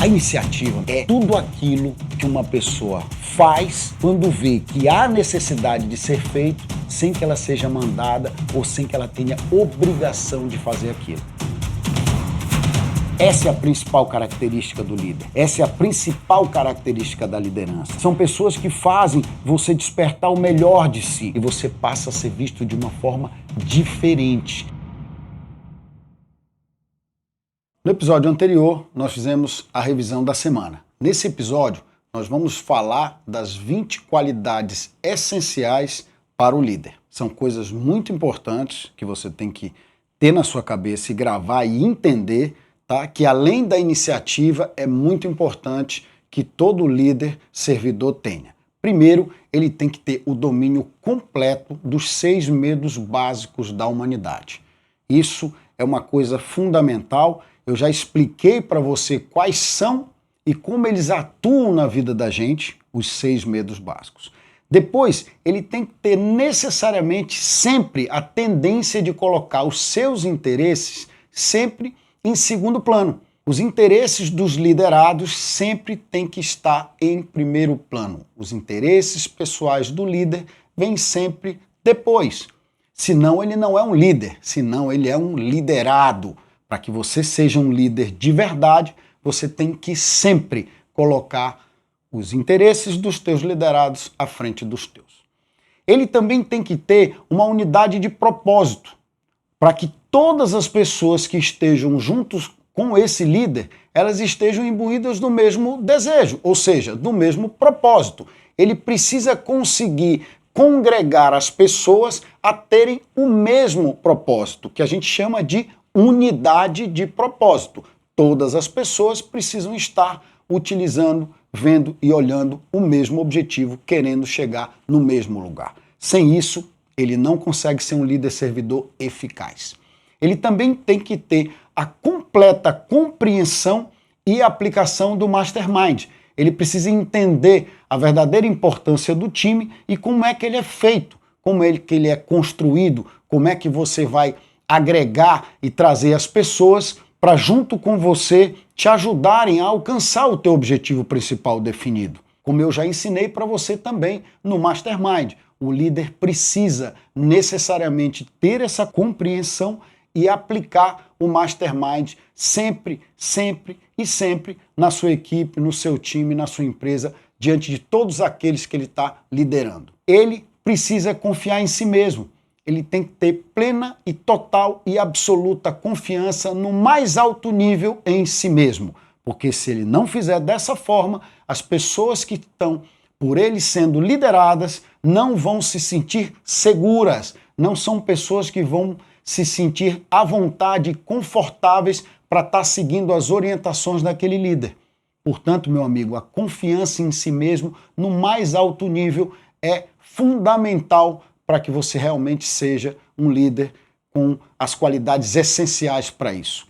A iniciativa é tudo aquilo que uma pessoa faz quando vê que há necessidade de ser feito sem que ela seja mandada ou sem que ela tenha obrigação de fazer aquilo. Essa é a principal característica do líder. Essa é a principal característica da liderança. São pessoas que fazem você despertar o melhor de si e você passa a ser visto de uma forma diferente. No episódio anterior, nós fizemos a revisão da semana. Nesse episódio, nós vamos falar das 20 qualidades essenciais para o líder. São coisas muito importantes que você tem que ter na sua cabeça e gravar e entender, tá? Que além da iniciativa, é muito importante que todo líder servidor tenha. Primeiro, ele tem que ter o domínio completo dos 6 medos básicos da humanidade. Isso é uma coisa fundamental. Eu já expliquei para você quais são e como eles atuam na vida da gente, os 6 medos básicos. Depois, ele tem que ter necessariamente sempre a tendência de colocar os seus interesses sempre em segundo plano. Os interesses dos liderados sempre têm que estar em primeiro plano. Os interesses pessoais do líder vêm sempre depois. Senão ele não é um líder, senão ele é um liderado. Para que você seja um líder de verdade, você tem que sempre colocar os interesses dos teus liderados à frente dos teus. Ele também tem que ter uma unidade de propósito, para que todas as pessoas que estejam juntos com esse líder, elas estejam imbuídas do mesmo desejo, ou seja, do mesmo propósito. Ele precisa conseguir congregar as pessoas a terem o mesmo propósito, que a gente chama de unidade de propósito. Todas as pessoas precisam estar utilizando, vendo e olhando o mesmo objetivo, querendo chegar no mesmo lugar. Sem isso, ele não consegue ser um líder servidor eficaz. Ele também tem que ter a completa compreensão e aplicação do mastermind. Ele precisa entender a verdadeira importância do time e como é que ele é feito, como é que ele é construído, como é que você vai agregar e trazer as pessoas para junto com você te ajudarem a alcançar o teu objetivo principal definido. Como eu já ensinei para você também no Mastermind, o líder precisa necessariamente ter essa compreensão e aplicar o Mastermind sempre, sempre e sempre na sua equipe, no seu time, na sua empresa, diante de todos aqueles que ele está liderando. Ele precisa confiar em si mesmo. Ele tem que ter plena e total e absoluta confiança no mais alto nível em si mesmo. Porque se ele não fizer dessa forma, as pessoas que estão por ele sendo lideradas não vão se sentir seguras, não são pessoas que vão se sentir à vontade e confortáveis para estar seguindo as orientações daquele líder. Portanto, meu amigo, a confiança em si mesmo no mais alto nível é fundamental para que você realmente seja um líder com as qualidades essenciais para isso.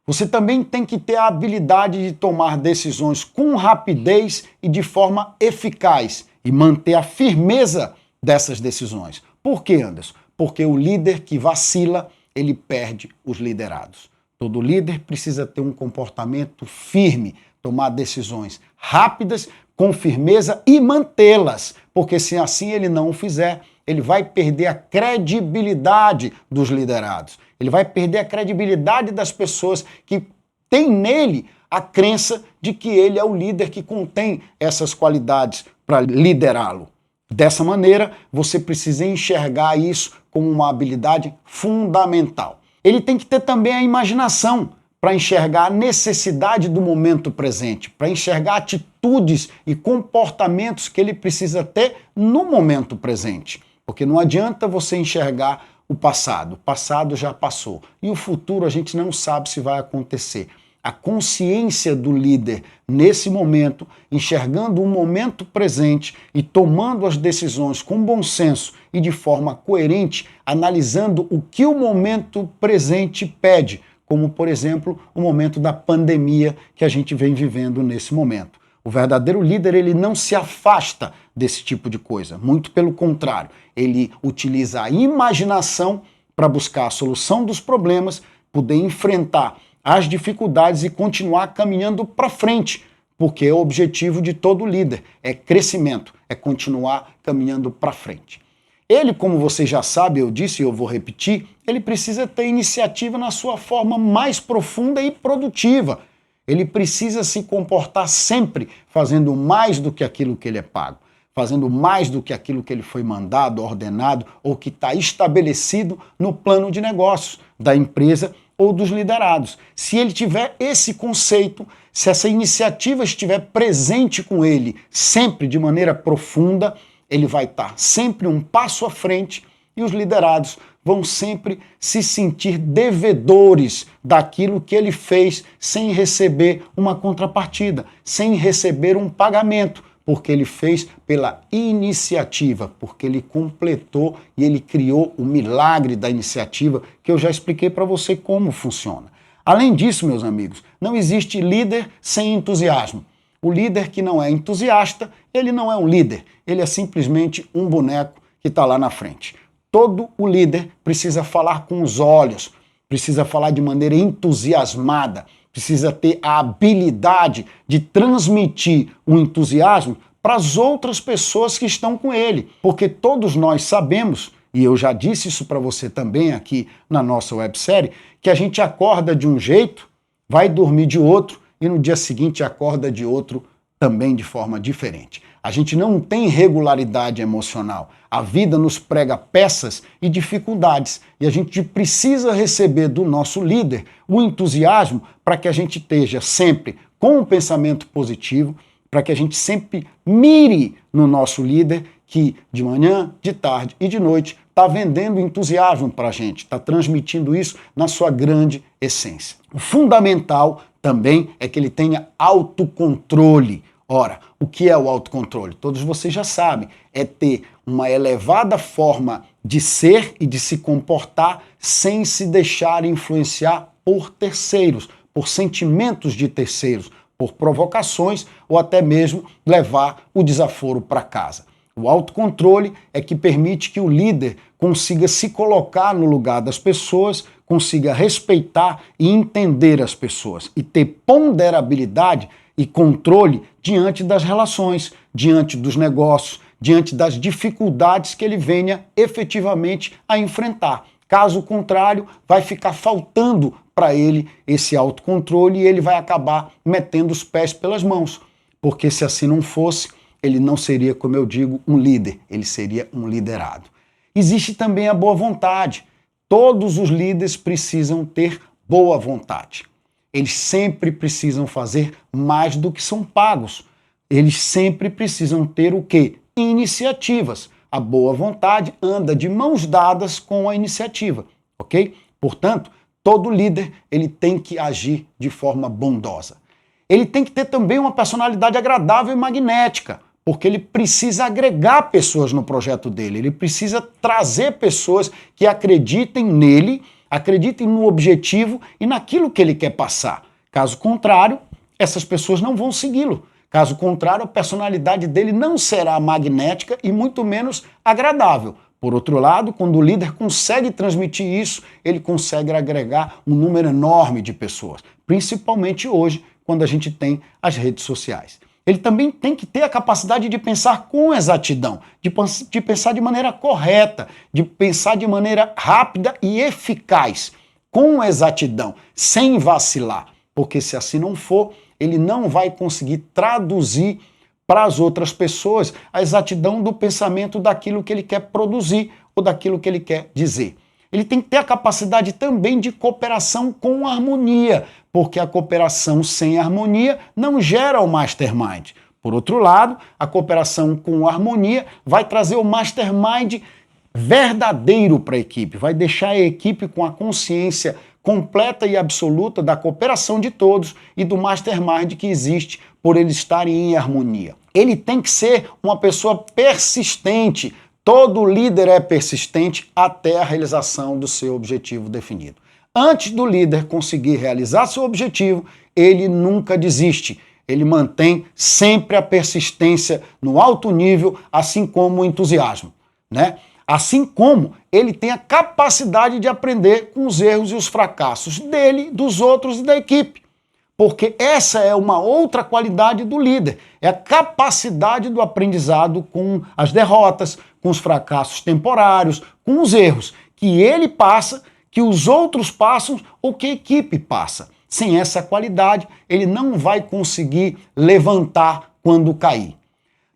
Você também tem que ter a habilidade de tomar decisões com rapidez e de forma eficaz e manter a firmeza dessas decisões. Por quê, Anderson? Porque o líder que vacila, ele perde os liderados. Todo líder precisa ter um comportamento firme, tomar decisões rápidas, com firmeza e mantê-las, porque se assim ele não o fizer, ele vai perder a credibilidade dos liderados. Ele vai perder a credibilidade das pessoas que têm nele a crença de que ele é o líder que contém essas qualidades para liderá-lo. Dessa maneira, você precisa enxergar isso como uma habilidade fundamental. Ele tem que ter também a imaginação para enxergar a necessidade do momento presente, para enxergar atitudes e comportamentos que ele precisa ter no momento presente. Porque não adianta você enxergar o passado já passou. E o futuro a gente não sabe se vai acontecer. A consciência do líder nesse momento, enxergando o momento presente e tomando as decisões com bom senso e de forma coerente, analisando o que o momento presente pede, como, por exemplo, o momento da pandemia que a gente vem vivendo nesse momento. O verdadeiro líder, ele não se afasta desse tipo de coisa, muito pelo contrário, ele utiliza a imaginação para buscar a solução dos problemas, poder enfrentar as dificuldades e continuar caminhando para frente, porque é o objetivo de todo líder, é crescimento, é continuar caminhando para frente. Ele, como você já sabe, eu disse e eu vou repetir, ele precisa ter iniciativa na sua forma mais profunda e produtiva. Ele precisa se comportar sempre fazendo mais do que aquilo que ele é pago, fazendo mais do que aquilo que ele foi mandado, ordenado ou que está estabelecido no plano de negócios da empresa ou dos liderados. Se ele tiver esse conceito, se essa iniciativa estiver presente com ele sempre de maneira profunda, ele vai estar sempre um passo à frente e os liderados vão sempre se sentir devedores daquilo que ele fez sem receber uma contrapartida, sem receber um pagamento, porque ele fez pela iniciativa, porque ele completou e ele criou o milagre da iniciativa, que eu já expliquei para você como funciona. Além disso, meus amigos, não existe líder sem entusiasmo. O líder que não é entusiasta, ele não é um líder, ele é simplesmente um boneco que está lá na frente. Todo o líder precisa falar com os olhos, precisa falar de maneira entusiasmada, precisa ter a habilidade de transmitir o entusiasmo para as outras pessoas que estão com ele. Porque todos nós sabemos, e eu já disse isso para você também aqui na nossa websérie, que a gente acorda de um jeito, vai dormir de outro e no dia seguinte acorda de outro também de forma diferente. A gente não tem regularidade emocional. A vida nos prega peças e dificuldades e a gente precisa receber do nosso líder o entusiasmo para que a gente esteja sempre com um pensamento positivo, para que a gente sempre mire no nosso líder que de manhã, de tarde e de noite está vendendo entusiasmo para a gente, está transmitindo isso na sua grande essência. O fundamental também é que ele tenha autocontrole. Ora, o que é o autocontrole? Todos vocês já sabem, é ter uma elevada forma de ser e de se comportar sem se deixar influenciar por terceiros, por sentimentos de terceiros, por provocações ou até mesmo levar o desaforo para casa. O autocontrole é que permite que o líder consiga se colocar no lugar das pessoas, consiga respeitar e entender as pessoas e ter ponderabilidade e controle diante das relações, diante dos negócios, diante das dificuldades que ele venha efetivamente a enfrentar. Caso contrário, vai ficar faltando para ele esse autocontrole e ele vai acabar metendo os pés pelas mãos. Porque se assim não fosse, ele não seria, como eu digo, um líder, ele seria um liderado. Existe também a boa vontade. Todos os líderes precisam ter boa vontade. Eles sempre precisam fazer mais do que são pagos. Eles sempre precisam ter o quê? Iniciativas. A boa vontade anda de mãos dadas com a iniciativa, ok? Portanto, todo líder ele tem que agir de forma bondosa. Ele tem que ter também uma personalidade agradável e magnética, porque ele precisa agregar pessoas no projeto dele, ele precisa trazer pessoas que acreditem nele, acreditem no objetivo e naquilo que ele quer passar. Caso contrário, essas pessoas não vão segui-lo. Caso contrário, a personalidade dele não será magnética e muito menos agradável. Por outro lado, quando o líder consegue transmitir isso, ele consegue agregar um número enorme de pessoas, principalmente hoje, quando a gente tem as redes sociais. Ele também tem que ter a capacidade de pensar com exatidão, de pensar de maneira correta, de pensar de maneira rápida e eficaz, com exatidão, sem vacilar, porque se assim não for, ele não vai conseguir traduzir para as outras pessoas a exatidão do pensamento daquilo que ele quer produzir ou daquilo que ele quer dizer. Ele tem que ter a capacidade também de cooperação com harmonia, porque a cooperação sem harmonia não gera o mastermind. Por outro lado, a cooperação com harmonia vai trazer o mastermind verdadeiro para a equipe, vai deixar a equipe com a consciência completa e absoluta da cooperação de todos e do mastermind que existe por eles estarem em harmonia. Ele tem que ser uma pessoa persistente. Todo líder é persistente até a realização do seu objetivo definido. Antes do líder conseguir realizar seu objetivo, ele nunca desiste. Ele mantém sempre a persistência no alto nível, assim como o entusiasmo, né? Assim como ele tem a capacidade de aprender com os erros e os fracassos dele, dos outros e da equipe. Porque essa é uma outra qualidade do líder, é a capacidade do aprendizado com as derrotas, com os fracassos temporários, com os erros que ele passa, que os outros passam ou que a equipe passa. Sem essa qualidade, ele não vai conseguir levantar quando cair.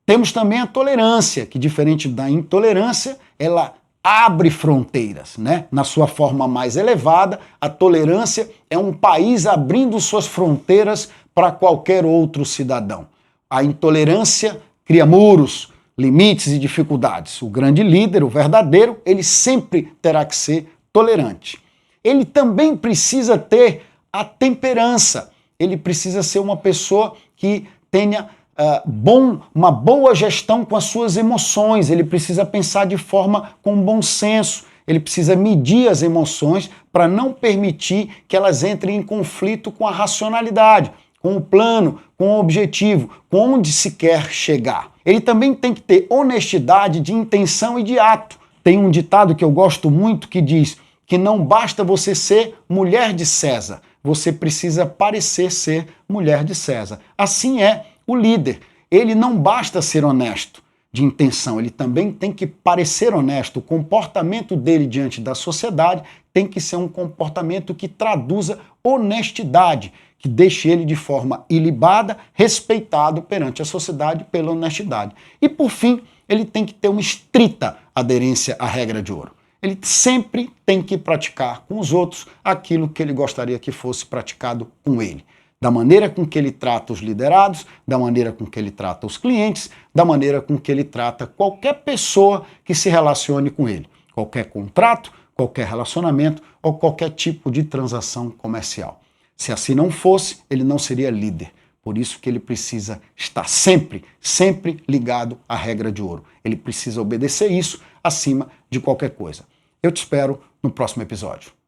Temos também a tolerância, que diferente da intolerância, ela abre fronteiras, né? Na sua forma mais elevada, a tolerância é um país abrindo suas fronteiras para qualquer outro cidadão. A intolerância cria muros, limites e dificuldades. O grande líder, o verdadeiro, ele sempre terá que ser tolerante. Ele também precisa ter a temperança. Ele precisa ser uma pessoa que tenha uma boa gestão com as suas emoções, ele precisa pensar de forma com bom senso, ele precisa medir as emoções para não permitir que elas entrem em conflito com a racionalidade, com o plano, com o objetivo, com onde se quer chegar. Ele também tem que ter honestidade de intenção e de ato. Tem um ditado que eu gosto muito que diz que não basta você ser mulher de César, você precisa parecer ser mulher de César. Assim é o líder. Ele não basta ser honesto de intenção, ele também tem que parecer honesto. O comportamento dele diante da sociedade tem que ser um comportamento que traduza honestidade, que deixe ele de forma ilibada, respeitado perante a sociedade pela honestidade. E, por fim, ele tem que ter uma estrita aderência à regra de ouro. Ele sempre tem que praticar com os outros aquilo que ele gostaria que fosse praticado com ele. Da maneira com que ele trata os liderados, da maneira com que ele trata os clientes, da maneira com que ele trata qualquer pessoa que se relacione com ele. Qualquer contrato, qualquer relacionamento ou qualquer tipo de transação comercial. Se assim não fosse, ele não seria líder. Por isso que ele precisa estar sempre ligado à regra de ouro. Ele precisa obedecer isso acima de qualquer coisa. Eu te espero no próximo episódio.